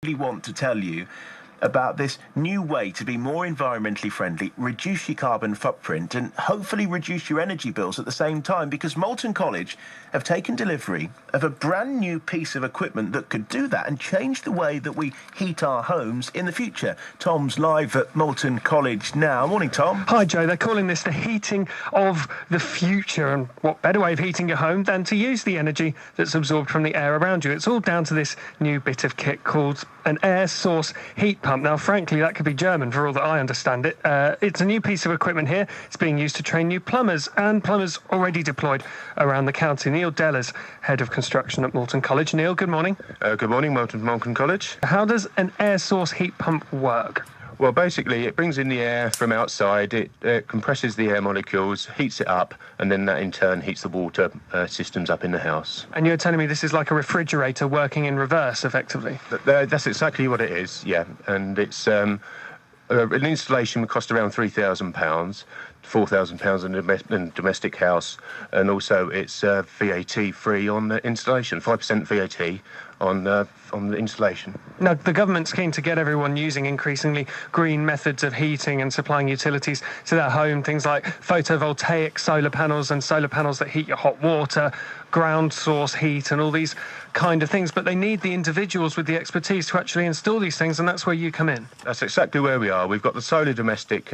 really want to tell you about this new way to be more environmentally friendly, reduce your carbon footprint and hopefully reduce your energy bills at the same time, because Moulton College have taken delivery of a brand new piece of equipment that could do that and change the way that we heat our homes in the future. Tom's live at Moulton College now. Morning, Tom. Hi, Joe. They're calling this the heating of the future, and what better way of heating your home than to use the energy that's absorbed from the air around you? It's all down to this new bit of kit called an air source heat pump. Now, frankly, that could be German for all that I understand it. It's a new piece of equipment here. It's being used to train new plumbers, and plumbers already deployed around the county. Neil Dellar's head of construction at Moulton College. Neil, good morning. Good morning, Moulton College. How does an air source heat pump work? Well, basically, it brings in the air from outside, it compresses the air molecules, heats it up, and then that in turn heats the water systems up in the house. And you're telling me this is like a refrigerator working in reverse, effectively? That's exactly what it is, yeah. And it's an installation would cost around £3,000, £4,000 in domestic house, and also it's VAT free on the installation, 5% VAT on the installation. Now, the government's keen to get everyone using increasingly green methods of heating and supplying utilities to their home, things like photovoltaic solar panels and solar panels that heat your hot water, ground source heat and all these kind of things, but they need the individuals with the expertise to actually install these things, and that's where you come in. That's exactly where we are. We've got the solar domestic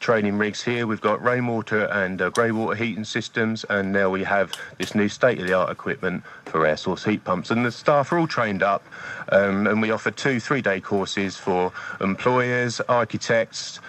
training rigs here, we've got rainwater and grey water heating systems, and now we have this new state-of-the-art equipment for air source heat pumps, and the staff are all trained up, and we offer 2 3-day courses for employers, architects,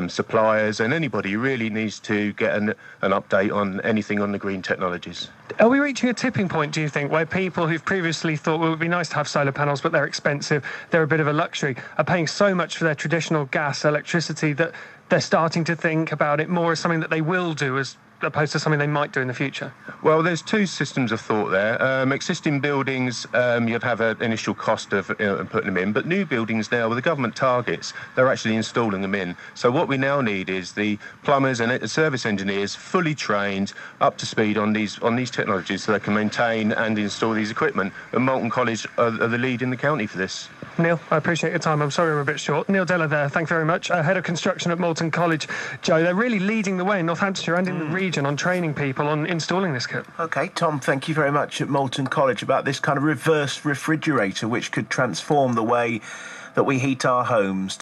suppliers, and anybody who really needs to get an update on anything on the green technologies. Are we reaching a tipping point, do you think, where people who've previously thought, well, it would be nice to have solar panels, but they're expensive, they're a bit of a luxury, are paying so much for their traditional gas, electricity, that they're starting to think about it more as something that they will do as opposed to something they might do in the future? Well, there's 2 systems of thought there. Existing buildings, you'd have an initial cost of putting them in, but new buildings now, with the government targets, they're actually installing them in. So what we now need is the plumbers and service engineers fully trained, up to speed on these technologies, so they can maintain and install these equipment. And Moulton College are the lead in the county for this. Neil, I appreciate your time. I'm sorry we're a bit short. Neil Dellar there, thank you very much. Head of construction at Moulton College. Joe, they're really leading the way in Northamptonshire and in the region on training people on installing this kit. OK, Tom, thank you very much at Moulton College about this kind of reverse refrigerator which could transform the way that we heat our homes.